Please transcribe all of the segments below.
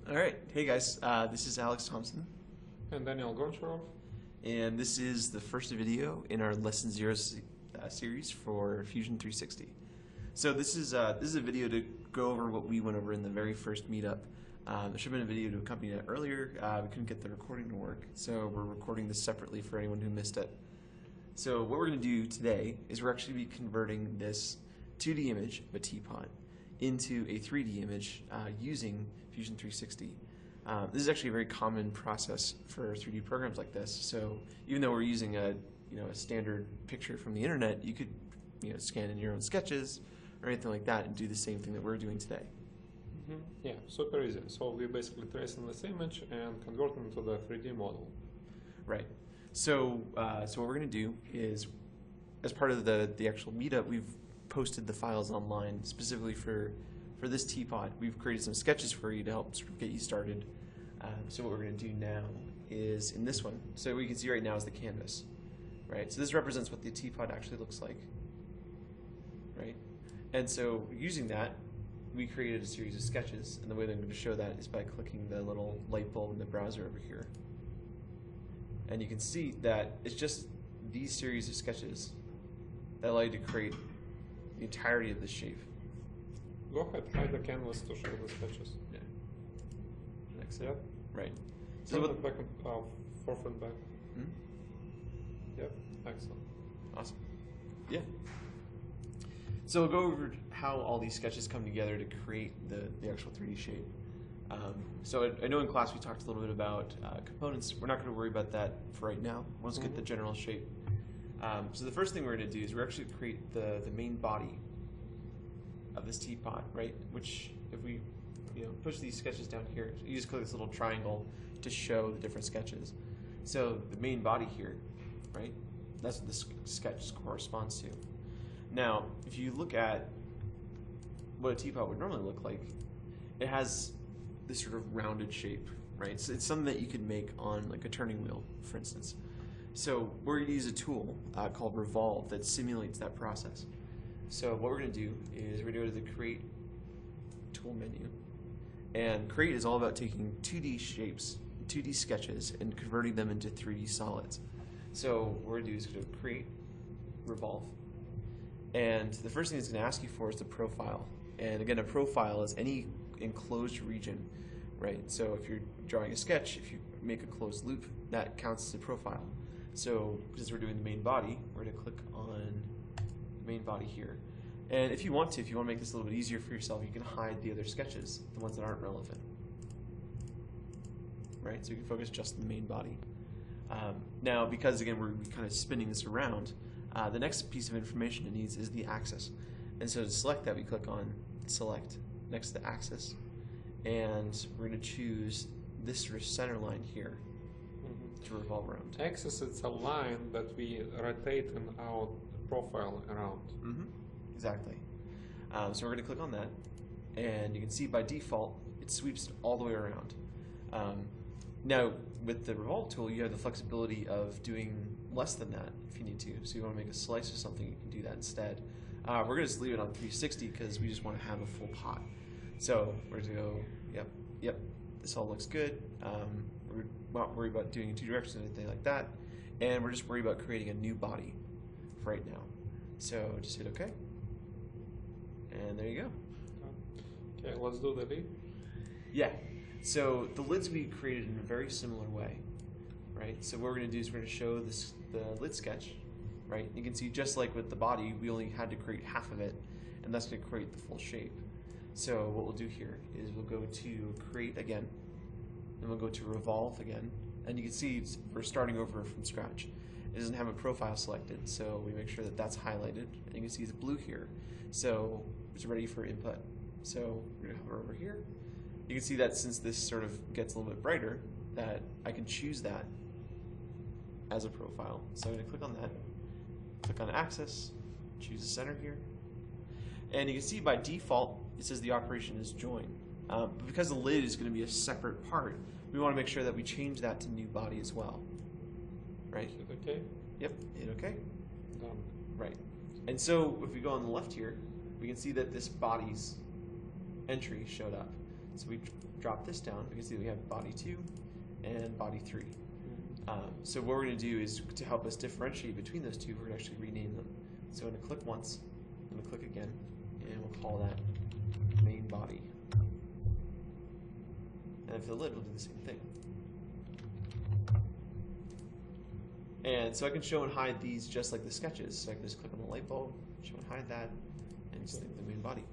All right. Hey guys, this is Alex Thompson, And Daniel Goncharov. and this is the first video in our Lesson Zero series for Fusion 360. So this is a video to go over what we went over in the very first meetup. There should have been a video to accompany that earlier. We couldn't get the recording to work, so we're recording this separately for anyone who missed it. So what we're going to do today is we're actually be converting this 2D image of a teapot into a 3D image using Fusion 360. This is actually a very common process for 3D programs like this. So even though we're using a standard picture from the internet, you could scan in your own sketches or anything like that and do the same thing that we're doing today. Yeah, super easy. So we basically tracing this image and converting to the 3D model. Right. So what we're going to do is, as part of the actual meetup, we've posted the files online specifically for this teapot. We've created some sketches for you to help sort of get you started. So what we're going to do now is in this one. So what you can see right now is the canvas, right? So this represents what the teapot actually looks like, right? And so using that, we created a series of sketches, and the way that I'm going to show that is by clicking the little light bulb in the browser over here. And you can see that it's just these series of sketches that allow you to create the entirety of this shape. Go ahead, hide the canvas to show the sketches. Yeah. Next Yep. Right. So So back and forth and back. Hmm? Yep, excellent. Awesome. Yeah. So we'll go over how all these sketches come together to create the actual 3D shape. So I know in class we talked a little bit about components. We're not going to worry about that for right now. We'll just get the general shape. So the first thing we're going to do is we're actually going to create the main body of this teapot, right? Which, if we push these sketches down here, you just click this little triangle to show the different sketches. So the main body here, right? That's what this sketch corresponds to. Now, if you look at what a teapot would normally look like, it has this sort of rounded shape, right? So it's something that you could make on like a turning wheel, for instance. So we're going to use a tool called Revolve that simulates that process. So what we're going to do is we're going to go to the Create tool menu. And Create is all about taking 2D shapes, 2D sketches, and converting them into 3D solids. So what we're going to do is go to Create, Revolve. And the first thing it's going to ask you for is the profile. And again, a profile is any enclosed region, right? So if you're drawing a sketch, if you make a closed loop, that counts as a profile. So because we're doing the main body, we're going to click on the main body here. And if you want to make this a little bit easier for yourself, you can hide the other sketches, the ones that aren't relevant, right? So you can focus just on the main body. Now, because again, we're kind of spinning this around, the next piece of information it needs is the axis. And so to select that, we click on Select next to the axis. And we're going to choose this sort of center line here to revolve around. Axis, it's a line that we rotate in our profile around. Exactly. So we're going to click on that. And you can see by default, it sweeps all the way around. Now, with the Revolve tool, you have the flexibility of doing less than that if you need to. So you want to make a slice of something, you can do that instead. We're going to just leave it on 360 because we just want to have a full pot. So we're going to go, yep, this all looks good. We're not worried about doing in two directions or anything like that. And we're just worried about creating a new body for right now. So just hit OK. And there you go. Okay, let's do the lid. Yeah. So the lids we created in a very similar way, right? So what we're going to do is we're going to show the lid sketch, right? You can see just like with the body, we only had to create half of it, and that's going to create the full shape. So what we'll do here is we'll go to Create again, and we'll go to Revolve again, and you can see we're starting over from scratch. It doesn't have a profile selected, so we make sure that that's highlighted, and you can see it's blue here. So it's ready for input. So we're going to hover over here. You can see that since this sort of gets a little bit brighter, that I can choose that as a profile. So I'm going to click on that, click on Axis, choose the center here. And you can see by default, it says the operation is join. But because the lid is going to be a separate part, we want to make sure that we change that to new body as well. Right? Hit OK. Yep, hit OK. Done. Right. And so if we go on the left here, we can see that this body's entry showed up. So we drop this down because we have body 2 and body 3. So what we're going to do is, to help us differentiate between those two, we're going to actually rename them. So I'm going to click once, I'm going to click again, and we'll call that main body. And for the lid, we'll do the same thing. And so I can show and hide these just like the sketches. So I can just click on the light bulb, show and hide that, and just think the main body.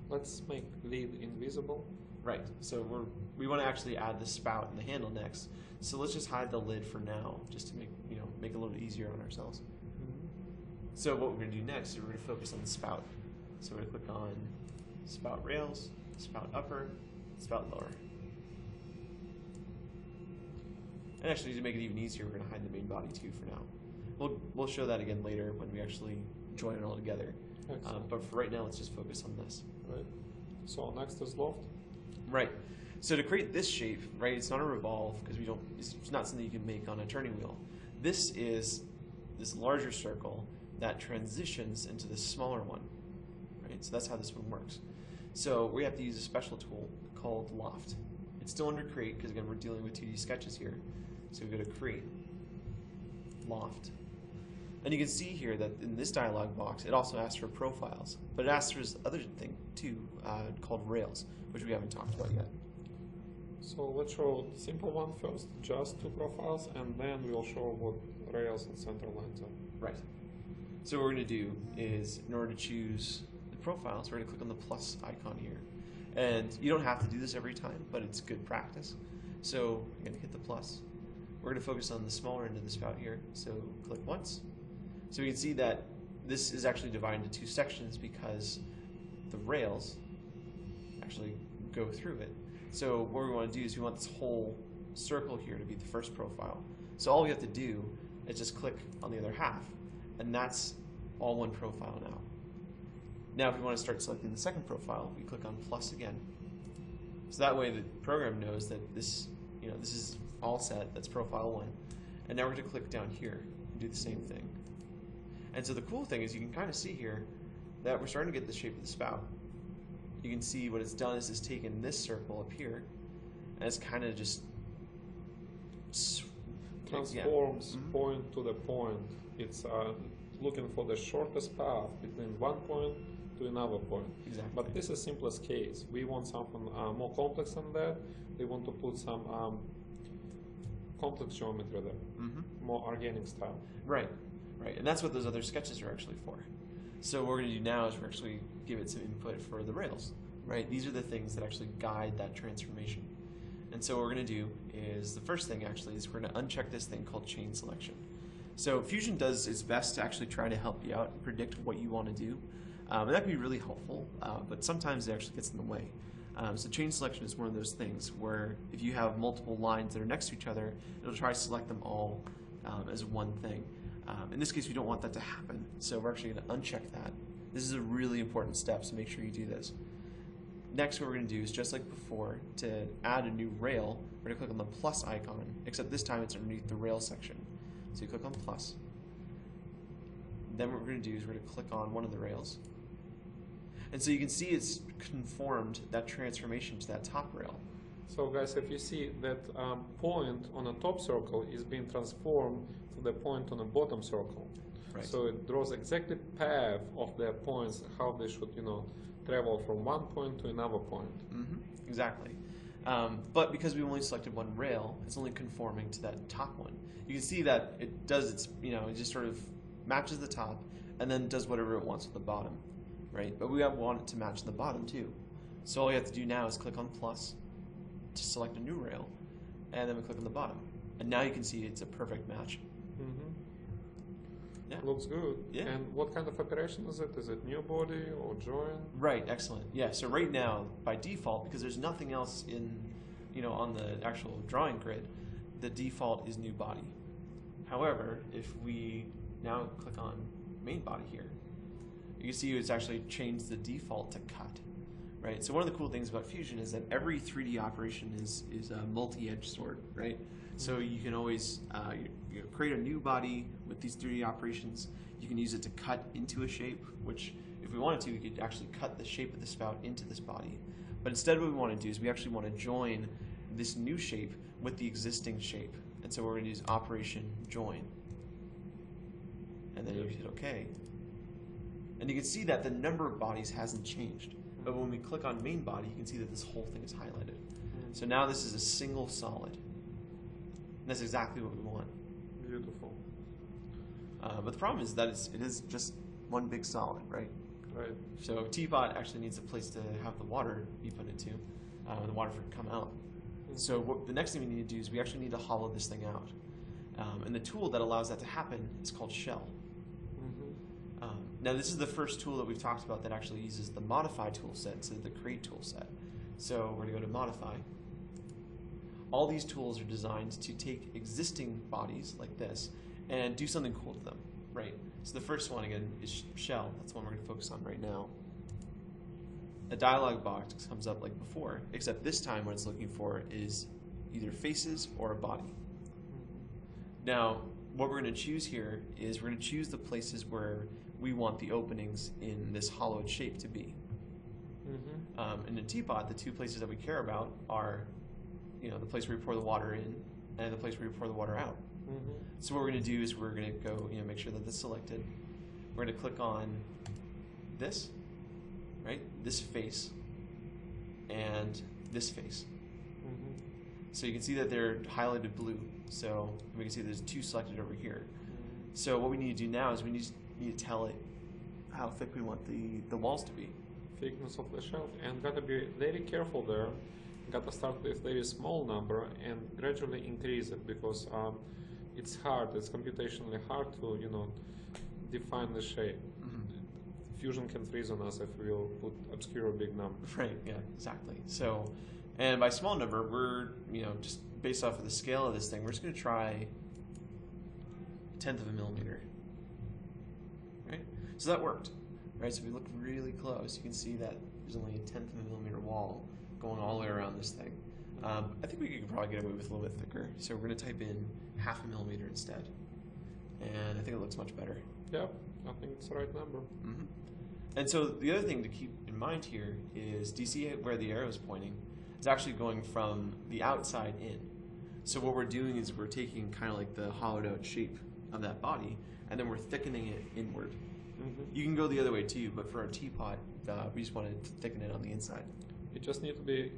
Let's make lid invisible. Right, so we want to actually add the spout and the handle next. So let's just hide the lid for now, just to make make it a little bit easier on ourselves. So what we're going to do next is we're going to focus on the spout. So we're going to click on spout rails, spout upper, spout lower. And actually, to make it even easier, we're going to hide the main body too for now. We'll show that again later when we actually join it all together. But for right now, let's just focus on this. Right. So next is loft. Right. So to create this shape, right, it's not a revolve because it's not something you can make on a turning wheel. This is this larger circle that transitions into this smaller one, right? So that's how this one works. So we have to use a special tool called loft. It's still under create because again we're dealing with 2D sketches here. So we go to create, loft. And you can see here that in this dialog box, it also asks for profiles, but it asks for this other thing too, called rails, which we haven't talked about yet. So let's show the simple one first, just 2 profiles, and then we'll show what rails and center lines are. Right. So what we're going to do is, in order to choose the profiles, we're going to click on the plus icon here. And you don't have to do this every time, but it's good practice. So I'm going to hit the plus. We're going to focus on the smaller end of the spout here. So click once. So we can see that this is actually divided into 2 sections because the rails actually go through it. So what we want to do is we want this whole circle here to be the first profile. So all we have to do is just click on the other half, and that's all one profile now. Now if we want to start selecting the second profile, we click on plus again. So that way the program knows that this is all set, that's profile 1. And now we're going to click down here and do the same thing. And so the cool thing is you can kind of see here that we're starting to get the shape of the spout. You can see what it's done is it's taken this circle up here and it's kind of just transforms point to the point. It's looking for the shortest path between one point to another point. Exactly. But this is simplest case. We want something more complex than that. We want to put some complex geometry there, more organic style. Right, right. And that's what those other sketches are actually for. So what we're going to do now is we're actually give it some input for the rails, right? These are the things that actually guide that transformation. And so what we're going to do is, the first thing actually is we're going to uncheck this thing called chain selection. So Fusion does its best to actually try to help you out and predict what you want to do. And that can be really helpful, but sometimes it actually gets in the way. So chain selection is one of those things where if you have multiple lines that are next to each other, it'll try to select them all as one thing. In this case, we don't want that to happen, so we're actually going to uncheck that. This is a really important step, so make sure you do this. Next, what we're going to do is, just like before, to add a new rail, we're going to click on the plus icon, except this time it's underneath the rail section. So you click on plus. Then what we're going to do is we're going to click on one of the rails. And so you can see it's conformed that transformation to that top rail. So guys, if you see that point on the top circle is being transformed to the point on the bottom circle. Right. So it draws exactly path of their points, how they should, travel from one point to another point. Exactly. But because we only selected one rail, it's only conforming to that top one. You can see that it does its, it just sort of matches the top and then does whatever it wants with the bottom, right? But we want it to match the bottom too. So all we have to do now is click on plus to select a new rail, and then we click on the bottom. And now you can see it's a perfect match. Yeah. Looks good. Yeah. And what kind of operation is it? Is it new body or join? Right, excellent. Yeah, so right now, by default, because there's nothing else in, on the actual drawing grid, the default is new body. However, if we now click on main body here, you can see it's actually changed the default to cut. Right? So one of the cool things about Fusion is that every 3D operation is a multi-edged sword, right? So you can always create a new body with these 3D operations. You can use it to cut into a shape, which if we wanted to, we could actually cut the shape of the spout into this body. But instead what we want to do is we actually want to join this new shape with the existing shape. And so we're going to use operation join. And then you hit OK. And you can see that the number of bodies hasn't changed. But when we click on main body, you can see that this whole thing is highlighted. So now this is a single solid. And that's exactly what we want. Beautiful. But the problem is that it is just one big solid, right? Right. So Teapot actually needs a place to have the water be put into, the water for it to come out. So the next thing we need to do is we actually need to hollow this thing out. And the tool that allows that to happen is called shell. Now this is the first tool that we've talked about that actually uses the modify tool set instead of the create tool set. So we're going to go to modify. All these tools are designed to take existing bodies like this and do something cool to them, right? So the first one again is shell. That's the one we're going to focus on right now. A dialog box comes up like before, except this time what it's looking for is either faces or a body. Now, what we're going to choose here is we're going to choose the places where we want the openings in this hollowed shape to be. In the Teapot, the two places that we care about are, the place where we pour the water in and the place where we pour the water out. So what we're going to do is we're going to go, make sure that this is selected. We're going to click on this, right? This face and this face. So you can see that they're highlighted blue. So we can see there's two selected over here. So what we need to do now is we need to tell it how thick we want the walls to be. Thickness of the shelf, and gotta be very careful there. Gotta start with very small number and gradually increase it because it's hard. It's computationally hard to define the shape. Fusion can freeze on us if we'll put obscure big number. Right. Yeah. Exactly. So, and by small number, we're just based off of the scale of this thing, we're just going to try 1/10 of a millimeter. Right. So that worked. Right. So if we look really close, you can see that there's only a 1/10 of a millimeter wall going all the way around this thing. I think we could probably get away with a little bit thicker. So we're going to type in 1/2 millimeter instead, and I think it looks much better. Yep. I think it's the right number. And so the other thing to keep in mind here is, do you see where the arrow is pointing? It's actually going from the outside in. So what we're doing is we're taking kind of like the hollowed out shape of that body, and then we're thickening it inward. You can go the other way too, but for our Teapot, we just wanted to thicken it on the inside. You just need to be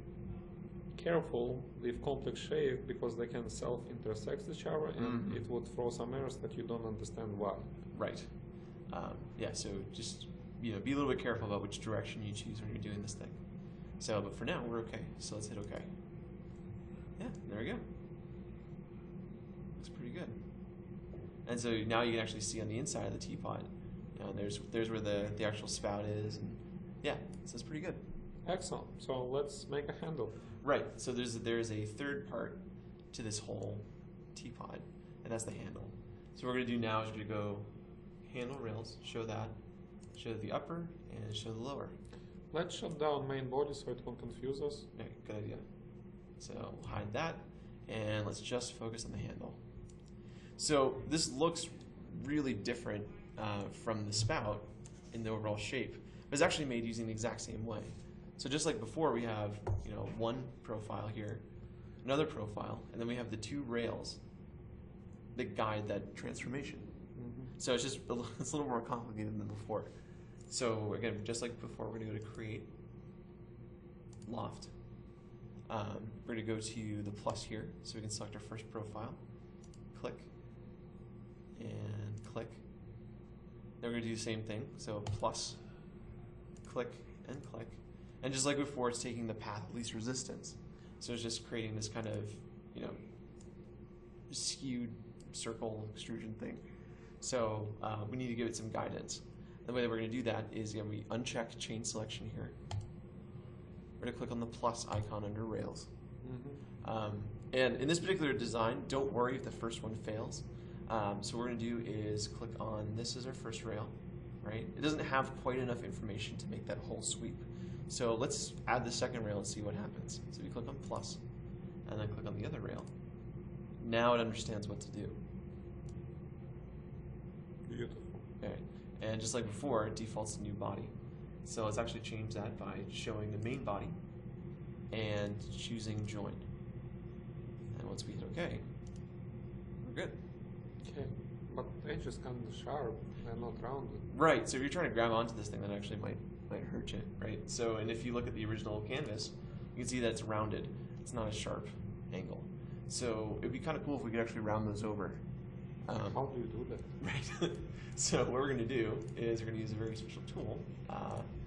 careful with complex shape because they can self-intersect each other, and it would throw some errors that you don't understand why. Right. Yeah, so just be a little bit careful about which direction you choose when you're doing this thing. So, but for now, we're okay. So let's hit OK. Yeah, there we go. Looks pretty good. And so now you can actually see on the inside of the Teapot, there's where the actual spout is, and yeah, so it's pretty good. Excellent. So let's make a handle. Right. So there's a third part to this whole Teapot, and that's the handle. So what we're going to do now is we're going to go handle rails, show the upper, and show the lower. Let's shut down main body so it won't confuse us. Okay, good idea. So we'll hide that, and let's just focus on the handle. So this looks really different from the spout in the overall shape, but it's actually made using the exact same way. So just like before, we have one profile here, another profile, and then we have the two rails that guide that transformation. So it's just it's a little more complicated than before. So again, just like before, we're going to go to Create, Loft. We're going to go to the plus here, so we can select our first profile. Click, and click. Then we're going to do the same thing, so plus, click, and click. And just like before, it's taking the path of least resistance. So it's just creating this kind of, skewed circle extrusion thing. So we need to give it some guidance. The way that we're going to do that is, again, we uncheck chain selection here. We're going to click on the plus icon under rails. And in this particular design, don't worry if the first one fails. So what we're going to do is click on this as our first rail, right? It doesn't have quite enough information to make that whole sweep. So let's add the second rail and see what happens. So we click on plus, and then click on the other rail. Now it understands what to do. Beautiful. Okay. And just like before, it defaults to new body. So let's actually change that by showing the main body and choosing join. And once we hit OK, we're good. Okay, but edge is kind of sharp and not rounded. Right, so if you're trying to grab onto this thing, that actually might hurt you, right? So, and if you look at the original canvas, you can see that it's rounded. It's not a sharp angle. So it'd be kind of cool if we could actually round those over. How do you do that? Right. So what we're going to do is we're going to use a very special tool,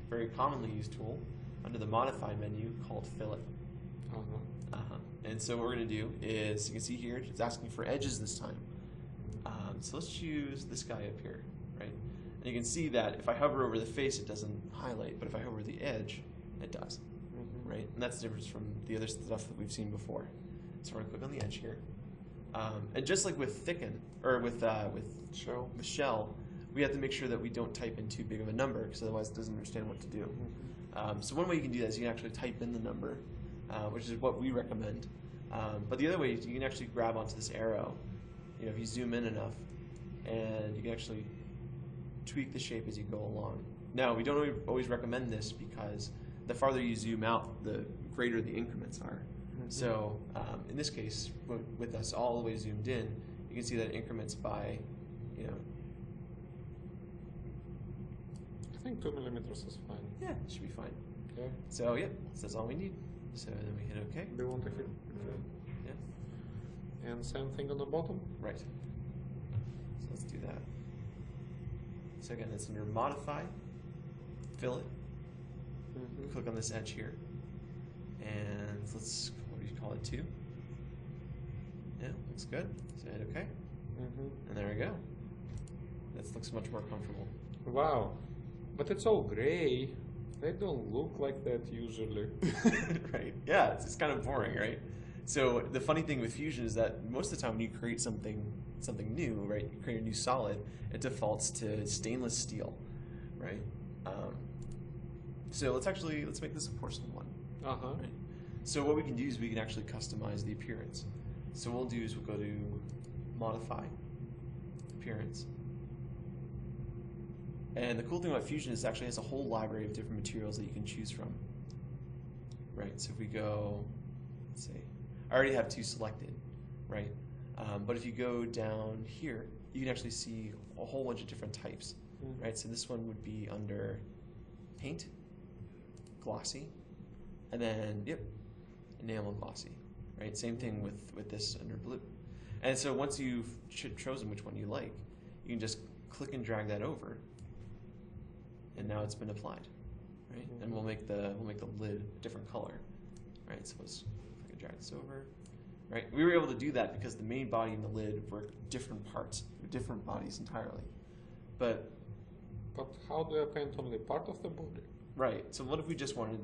very commonly used tool, under the Modify menu called Fillet. And so what we're going to do is, you can see here, it's asking for edges this time. So let's choose this guy up here, right? And you can see that if I hover over the face, it doesn't highlight, but if I hover the edge, it does, right? And that's the difference from the other stuff that we've seen before. So we're going to click on the edge here. And just like with thicken, or with shell, we have to make sure that we don't type in too big of a number, because otherwise it doesn't understand what to do. So one way you can do that is you can actually type in the number, which is what we recommend. But the other way is you can actually grab onto this arrow. You know, if you zoom in enough, and you can actually tweak the shape as you go along. Now, we don't always recommend this because the farther you zoom out, the greater the increments are. So in this case, with us all the way zoomed in, you can see that it increments by, you know. I think 2 millimeters is fine. Yeah, it should be fine. Okay. So yeah, that's all we need. So then we hit OK. Do you want to hit? Yeah. And same thing on the bottom? Right. So let's do that. So again, it's under Modify, Fillet. Click on this edge here. And let's, what do you call it, 2? Yeah, looks good. So hit OK. And there we go. That looks much more comfortable. Wow. But it's all gray. They don't look like that usually. Right. Yeah, it's kind of boring, right? So the funny thing with Fusion is that most of the time when you create something new, right, you create a new solid, it defaults to stainless steel, right? So let's make this a porcelain one. Right? So what we can do is we can actually customize the appearance. So what we'll do is we'll go to Modify, Appearance. And the cool thing about Fusion is it actually has a whole library of different materials that you can choose from. Right, so if we go, let's see, I already have 2 selected, right? But if you go down here, you can actually see a whole bunch of different types, right? So this one would be under Paint, Glossy, and then, Enamel Glossy, right? Same thing with this under Blue. And so once you've chosen which one you like, you can just click and drag that over, and now it's been applied, right? And we'll make the lid a different color, right? So let's click and drag this over, right? We were able to do that because the main body and the lid were different parts, different bodies entirely. But how do I paint only part of the body? Right. So what if we just wanted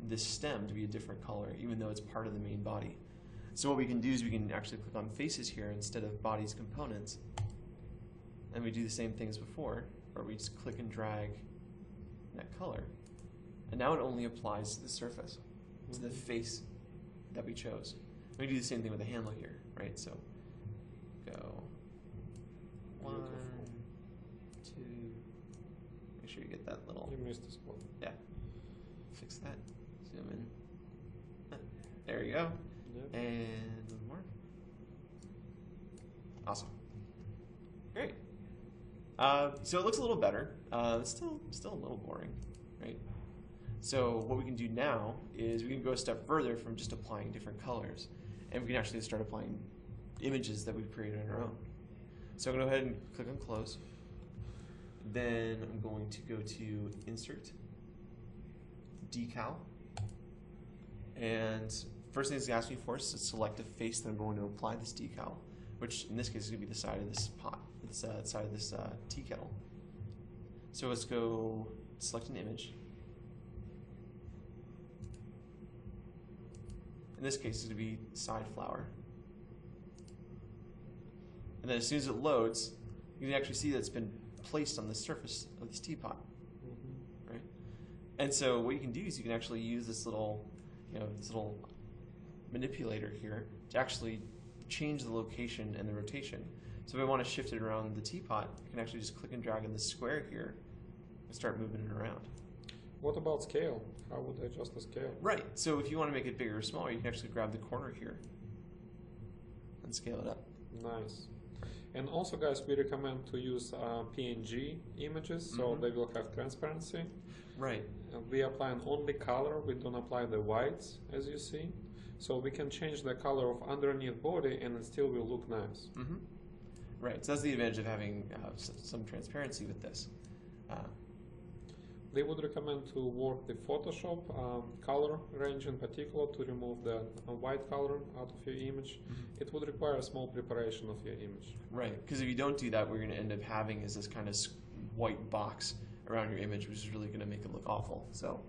this stem to be a different color, even though it's part of the main body? So what we can do is we can actually click on faces here instead of bodies components, and we do the same thing as before, where we just click and drag that color, and now it only applies to the surface, to the face that we chose. We do the same thing with the handle here, right? So go 1, 2. Make sure you get that little. You missed the spot. Yeah. Fix that. Zoom in. There you go. Yep. And one more. Awesome. Great. So it looks a little better. It's still a little boring, right? So what we can do now is we can go a step further from just applying different colors, and we can actually start applying images that we've created on our own. So I'm going to go ahead and click on Close. Then I'm going to go to Insert, Decal, and first thing it's going to ask me for is to select a face that I'm going to apply this decal, which in this case is going to be the side of this pot, the side of this tea kettle. So let's go select an image. In this case, it's going to be side flower. And then as soon as it loads, you can actually see that it's been placed on the surface of this teapot, right? And so what you can do is you can actually use this little, this little manipulator here to actually change the location and the rotation. So if I want to shift it around the teapot, I can actually just click and drag in the square here and start moving it around. What about scale? How would I adjust the scale? Right, so if you want to make it bigger or smaller, you can actually grab the corner here and scale it up. Nice. And also, guys, we recommend to use PNG images, so they will have transparency. Right. We apply only color, we don't apply the whites, as you see. So we can change the color of underneath body and it still will look nice. Right, so that's the advantage of having some transparency with this. They would recommend to work the Photoshop color range in particular to remove the white color out of your image. It would require a small preparation of your image. Right, because if you don't do that, what you're going to end up having is this kind of white box around your image, which is really going to make it look awful. So,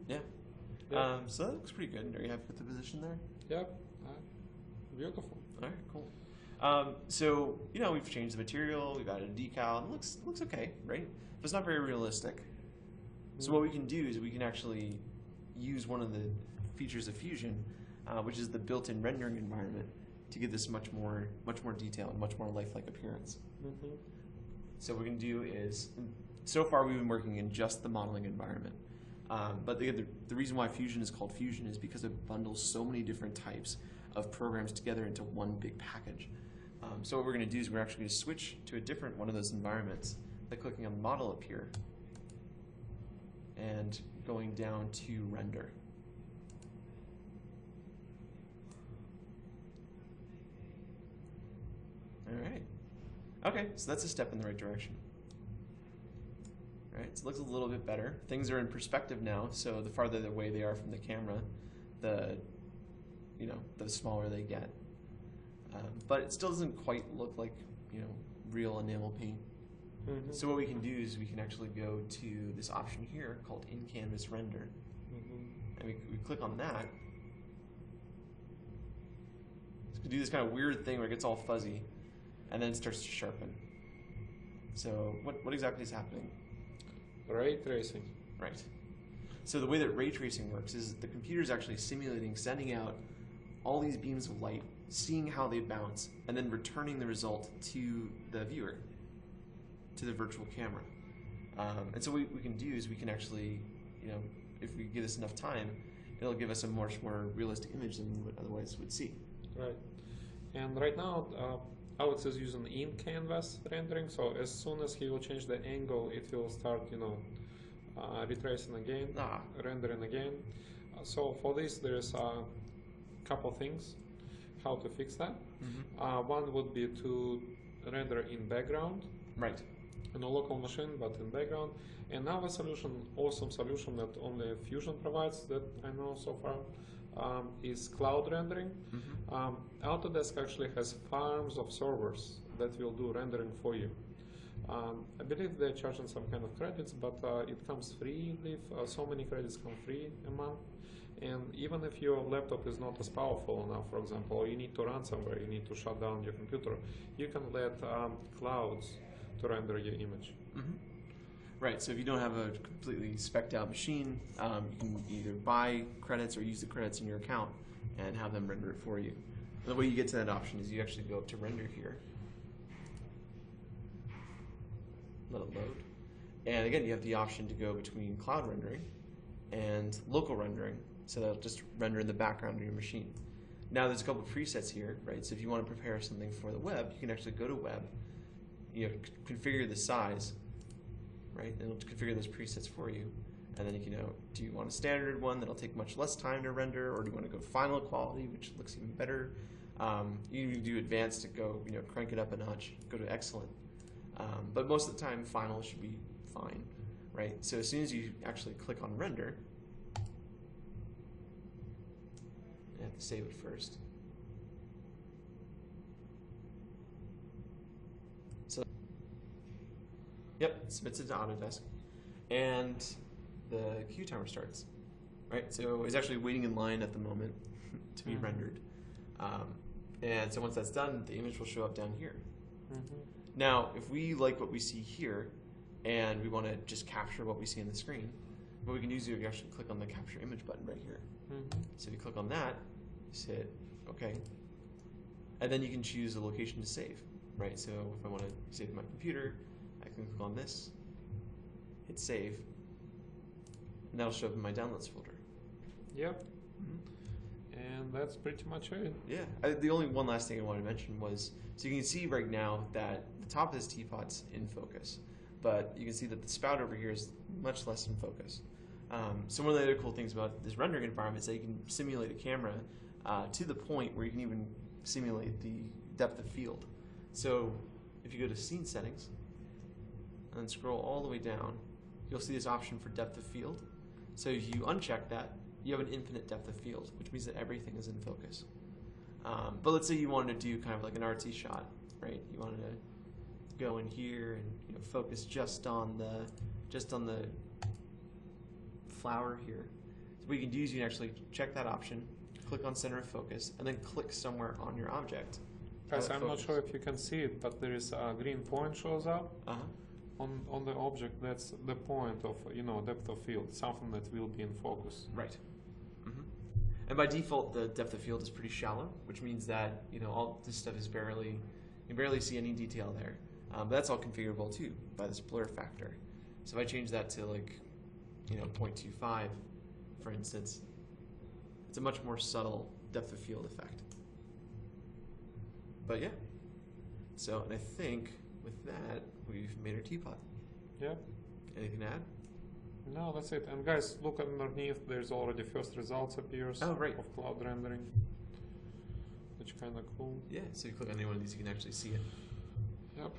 yeah. So that looks pretty good. Are you happy with the position there? Yep, beautiful. All right, cool. So, you know, we've changed the material, we've added a decal, and it looks okay, right? But it's not very realistic. So what we can do is we can actually use one of the features of Fusion, which is the built-in rendering environment, to give this much more detail and much more lifelike appearance. So what we can do is, so far we've been working in just the modeling environment. But the reason why Fusion is called Fusion is because it bundles so many different types of programs together into one big package. So what we're going to do is we're actually going to switch to a different one of those environments by clicking on Model up here and going down to Render. All right. Okay, so that's a step in the right direction. All right, so it looks a little bit better. Things are in perspective now, so the farther away they are from the camera, the smaller they get. But it still doesn't quite look like, real enamel paint. So what we can do is we can actually go to this option here called In-Canvas Render. And we click on that. So we do this kind of weird thing where it gets all fuzzy and then it starts to sharpen. So what exactly is happening? Ray tracing. Right. So the way that ray tracing works is the computer is actually simulating sending out all these beams of light, seeing how they bounce, and then returning the result to the viewer, to the virtual camera. And so what we can do is we can actually, if we give this enough time, it'll give us a much more realistic image than we would otherwise would see. Right. And right now, Alex is using in-canvas rendering, so as soon as he will change the angle, it will start, retracing again, rendering again. So for this, there's a couple things how to fix that. One would be to render in background. Right. On a local machine, but in background. Another solution, awesome solution that only Fusion provides that I know so far, is cloud rendering. Autodesk actually has farms of servers that will do rendering for you. I believe they're charging some kind of credits, but it comes free. So many credits come free a month. And even if your laptop is not as powerful enough, for example, or you need to run somewhere, you need to shut down your computer, you can let clouds to render your image. Right, so if you don't have a completely spec'd out machine, you can either buy credits or use the credits in your account and have them render it for you. And the way you get to that option is you actually go up to Render here, let it load, and again you have the option to go between cloud rendering and local rendering, so that'll just render in the background of your machine. Now there's a couple of presets here, right? So if you want to prepare something for the web, you can actually go to Web, configure the size, right? And it'll configure those presets for you. And then you can do you want a standard one that'll take much less time to render, or do you want to go final quality, which looks even better? You can do advanced to go, crank it up a notch, go to excellent. But most of the time, final should be fine, right? So as soon as you actually click on render, you have to save it first. So, yep, it submits it to Autodesk, and the queue timer starts, right? So it's actually waiting in line at the moment to be rendered. And so once that's done, the image will show up down here. Now, if we like what we see here, and we want to just capture what we see on the screen, what we can do is you actually click on the Capture Image button right here. So if you click on that, just hit OK. And then you can choose a location to save, right? So if I want to save my computer, I can click on this, hit Save, and that'll show up in my downloads folder. Yep. And that's pretty much it. Yeah. The only one last thing I wanted to mention was, so you can see right now that the top of this teapot's in focus, but you can see that the spout over here is much less in focus. So one of the other cool things about this rendering environment is that you can simulate a camera to the point where you can even simulate the depth of field. So if you go to scene settings and then scroll all the way down, you'll see this option for depth of field. So if you uncheck that, you have an infinite depth of field, which means that everything is in focus. But let's say you wanted to do kind of like an artsy shot, right? You wanted to go in here and focus just on the flower here. So what you can do is you can actually check that option, click on center of focus, and then click somewhere on your object. Guys, I'm not sure if you can see it, but there is a green point shows up on the object. That's the point of depth of field, something that will be in focus. Right. And by default, the depth of field is pretty shallow, which means that all this stuff is you barely see any detail there. But that's all configurable too by this blur factor. So if I change that to like 0.25, for instance, it's a much more subtle depth of field effect. But yeah, so and I think with that we've made our teapot. Yeah. Anything to add? No, that's it. And guys, look underneath. There's already first results appears of cloud rendering, which kind of cool. Yeah. So you click on any one of these, you can actually see it. Yep.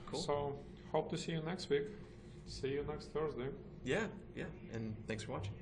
Cool. So hope to see you next week. See you next Thursday. Yeah. And thanks for watching.